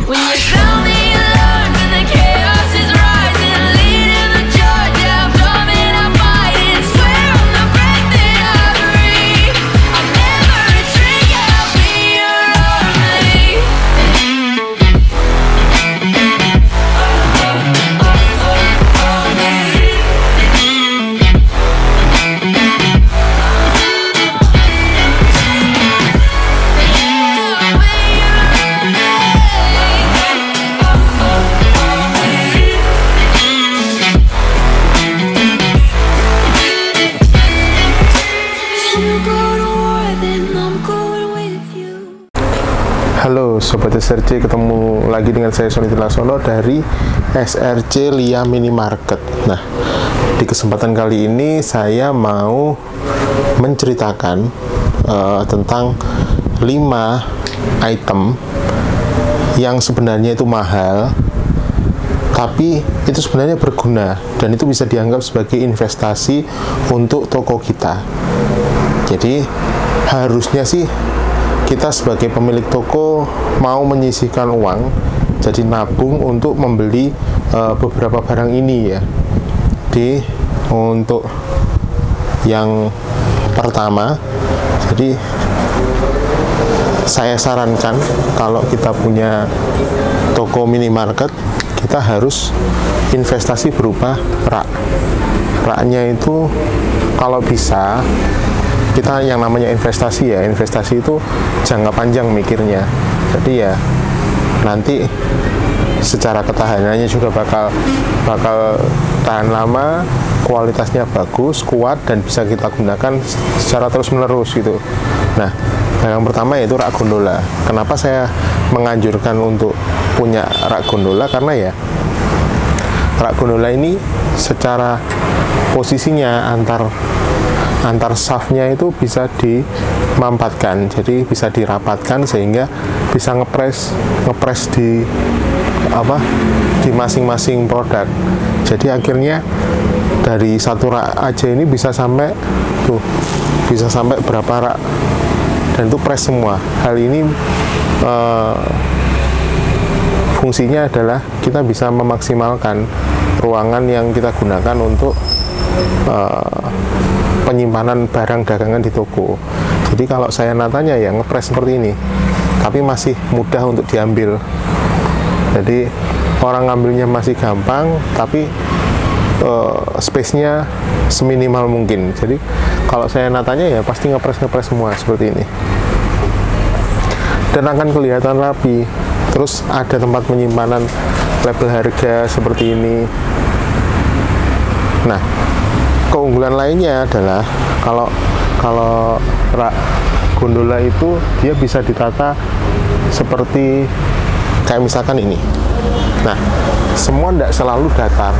When you feel me alone, when the chaos is rising, leading the charge, yeah, I'm coming, I'm fighting. Swear on the breath that I breathe, I'll never retreat, yeah, I'll be your only. Halo Sobat SRC, ketemu lagi dengan saya Sony Tilasono dari SRC Lia Minimarket. Nah, di kesempatan kali ini saya mau menceritakan tentang 5 item yang sebenarnya itu mahal, tapi itu sebenarnya berguna dan itu bisa dianggap sebagai investasi untuk toko kita. Jadi harusnya sih kita sebagai pemilik toko mau menyisihkan uang, jadi nabung untuk membeli beberapa barang ini ya. Untuk yang pertama, jadi saya sarankan kalau kita punya toko minimarket, kita harus investasi berupa rak. Raknya itu kalau bisa, kita yang namanya investasi ya, investasi itu jangka panjang mikirnya. Jadi ya nanti secara ketahanannya juga bakal tahan lama, kualitasnya bagus, kuat, dan bisa kita gunakan secara terus menerus gitu. Nah, yang pertama yaitu rak gondola. Kenapa saya menganjurkan untuk punya rak gondola? Karena ya rak gondola ini secara posisinya antar shaftnya itu bisa dimampatkan, jadi bisa dirapatkan sehingga bisa ngepres di masing-masing produk. Jadi akhirnya dari satu rak aja ini bisa sampai berapa rak, dan itu press semua. Hal ini fungsinya adalah kita bisa memaksimalkan ruangan yang kita gunakan untuk penyimpanan barang dagangan di toko. Jadi kalau saya natanya ya ngepres seperti ini, tapi masih mudah untuk diambil. Jadi orang ngambilnya masih gampang, tapi space-nya seminimal mungkin. Jadi kalau saya natanya ya pasti ngepres semua seperti ini. Dan akan kelihatan rapi. Terus ada tempat penyimpanan label harga seperti ini. Nah, keunggulan lainnya adalah kalau rak gondola itu dia bisa ditata seperti kayak misalkan ini. Nah, semua tidak selalu datar.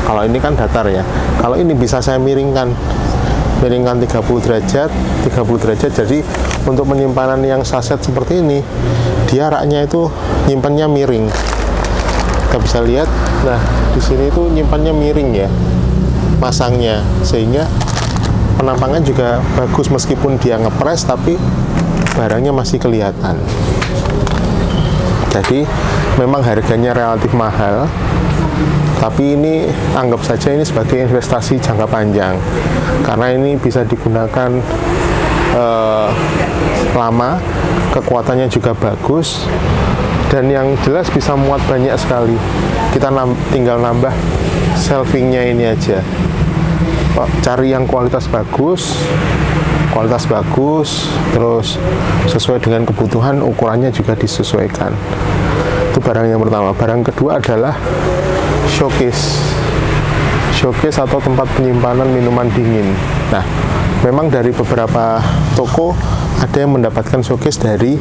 Kalau ini kan datar ya. Kalau ini bisa saya miringkan 30 derajat. Jadi untuk penyimpanan yang saset seperti ini, dia raknya itu nyimpannya miring. Kita bisa lihat. Nah, di sini itu nyimpannya miring ya, masangnya, sehingga penampakan juga bagus meskipun dia ngepres, tapi barangnya masih kelihatan. Jadi memang harganya relatif mahal, tapi ini anggap saja ini sebagai investasi jangka panjang, karena ini bisa digunakan lama, kekuatannya juga bagus, dan yang jelas bisa muat banyak sekali. Kita tinggal nambah shelvingnya ini aja. Cari yang kualitas bagus, terus sesuai dengan kebutuhan, ukurannya juga disesuaikan. Itu barang yang pertama. Barang kedua adalah showcase atau tempat penyimpanan minuman dingin. Nah, memang dari beberapa toko ada yang mendapatkan showcase dari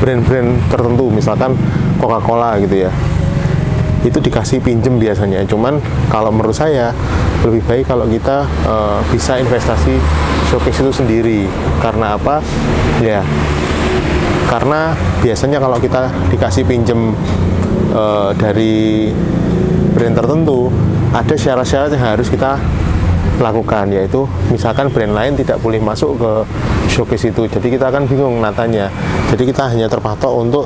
brand-brand tertentu, misalkan Coca-Cola gitu ya. Itu dikasih pinjem biasanya. Cuman kalau menurut saya lebih baik kalau kita bisa investasi showcase itu sendiri. Karena apa? Ya, karena biasanya kalau kita dikasih pinjem dari brand tertentu, ada syarat-syarat yang harus kita lakukan, yaitu misalkan brand lain tidak boleh masuk ke showcase itu, jadi kita akan bingung natanya. Jadi kita hanya terpatok untuk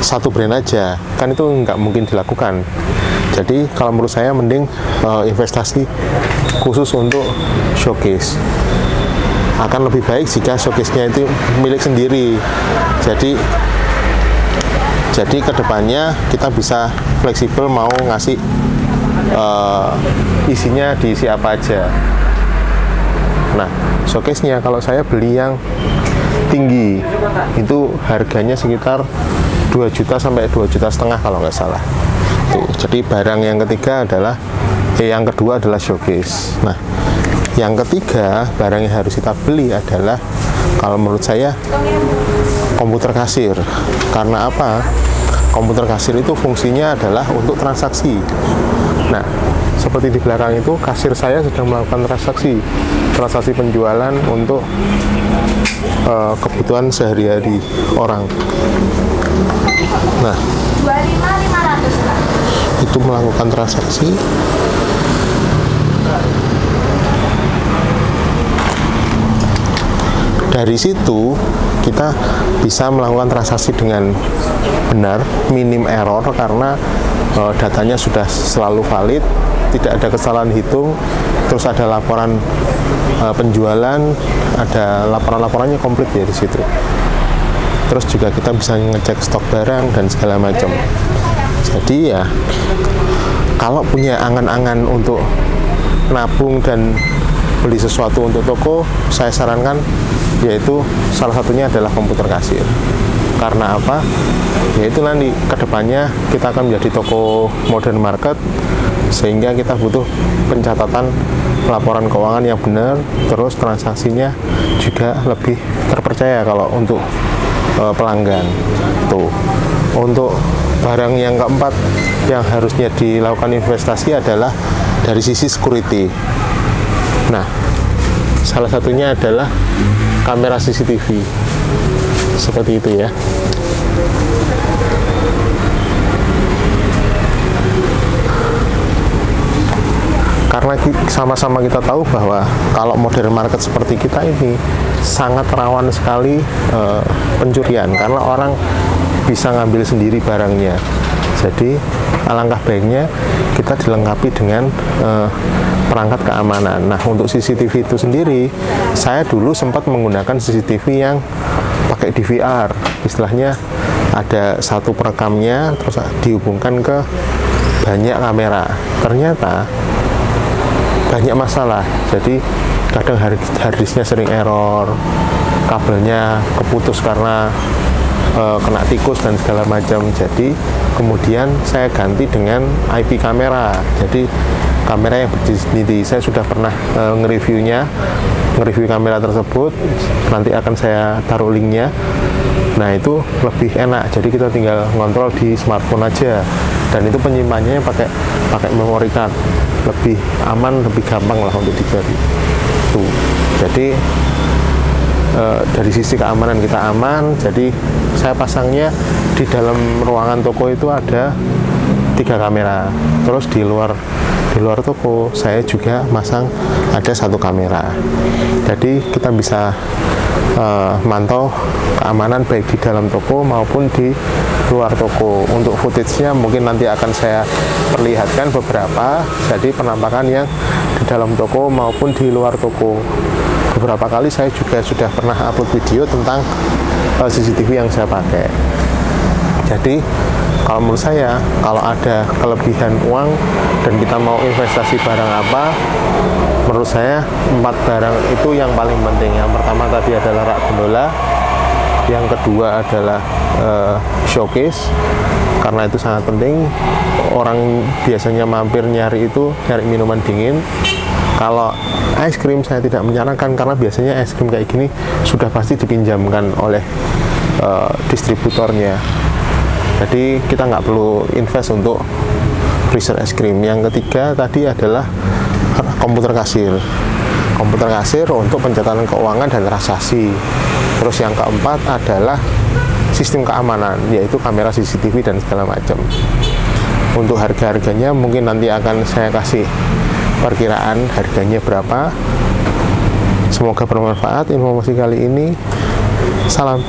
satu brand aja, kan itu nggak mungkin dilakukan. Jadi kalau menurut saya mending investasi khusus untuk showcase. Akan lebih baik jika showcase-nya itu milik sendiri. Jadi kedepannya kita bisa fleksibel mau ngasih isinya diisi apa aja. Nah, showcase-nya kalau saya beli yang tinggi itu harganya sekitar 2 juta sampai 2,5 juta kalau nggak salah. Tuh, jadi barang yang ketiga adalah yang kedua adalah showcase. Nah, yang ketiga barang yang harus kita beli adalah kalau menurut saya komputer kasir. Karena apa? Komputer kasir itu fungsinya adalah untuk transaksi. Nah, seperti di belakang itu kasir saya sedang melakukan transaksi penjualan untuk kebutuhan sehari-hari orang. Nah, 25.500 itu melakukan transaksi. Dari situ kita bisa melakukan transaksi dengan benar, minim error karena datanya sudah selalu valid, tidak ada kesalahan hitung, terus ada laporan penjualan, ada laporan-laporannya komplit ya di situ. Terus juga kita bisa ngecek stok barang dan segala macam. Jadi ya kalau punya angan-angan untuk nabung dan beli sesuatu untuk toko, saya sarankan yaitu salah satunya adalah komputer kasir. Karena apa? Yaitu nanti kedepannya kita akan menjadi toko modern market, sehingga kita butuh pencatatan laporan keuangan yang benar, terus transaksinya juga lebih terpercaya kalau untuk pelanggan. Tuh. Untuk barang yang keempat yang harusnya dilakukan investasi adalah dari sisi security. Nah, salah satunya adalah kamera CCTV. Seperti itu ya. Karena sama-sama kita tahu bahwa kalau modern market seperti kita ini sangat rawan sekali pencurian, karena orang bisa ngambil sendiri barangnya. Jadi alangkah baiknya kita dilengkapi dengan perangkat keamanan. Nah, untuk CCTV itu sendiri, saya dulu sempat menggunakan CCTV yang pakai DVR. Istilahnya ada satu perekamnya, terus dihubungkan ke banyak kamera. Ternyata banyak masalah. Jadi kadang harddisknya sering error, kabelnya keputus karena kena tikus dan segala macam. Jadi kemudian saya ganti dengan IP kamera. Jadi kamera yang berdiri. Saya sudah pernah nge-review kamera tersebut. Nanti akan saya taruh linknya. Nah, itu lebih enak. Jadi kita tinggal ngontrol di smartphone aja. Dan itu penyimpanannya pakai memory card. Lebih aman, lebih gampang lah untuk dicari. Tuh. Jadi dari sisi keamanan kita aman. Jadi saya pasangnya di dalam ruangan toko itu ada 3 kamera. Terus di luar toko saya juga masang ada 1 kamera. Jadi kita bisa mantau keamanan baik di dalam toko maupun di luar toko. Untuk footage-nya mungkin nanti akan saya perlihatkan beberapa. Jadi penampakan yang di dalam toko maupun di luar toko. Beberapa kali saya juga sudah pernah upload video tentang CCTV yang saya pakai. Jadi kalau menurut saya, kalau ada kelebihan uang dan kita mau investasi barang apa, menurut saya 4 barang itu yang paling penting. Yang pertama tadi adalah rak gondola, yang kedua adalah showcase, karena itu sangat penting. Orang biasanya mampir nyari minuman dingin. Kalau es krim saya tidak menyarankan, karena biasanya es krim kayak gini sudah pasti dipinjamkan oleh distributornya. Jadi kita nggak perlu invest untuk freezer es krim. Yang ketiga tadi adalah komputer kasir. Komputer kasir untuk pencatatan keuangan dan transaksi. Terus yang keempat adalah sistem keamanan, yaitu kamera CCTV dan segala macam. Untuk harga-harganya mungkin nanti akan saya kasih perkiraan harganya berapa. Semoga bermanfaat informasi kali ini. Salam.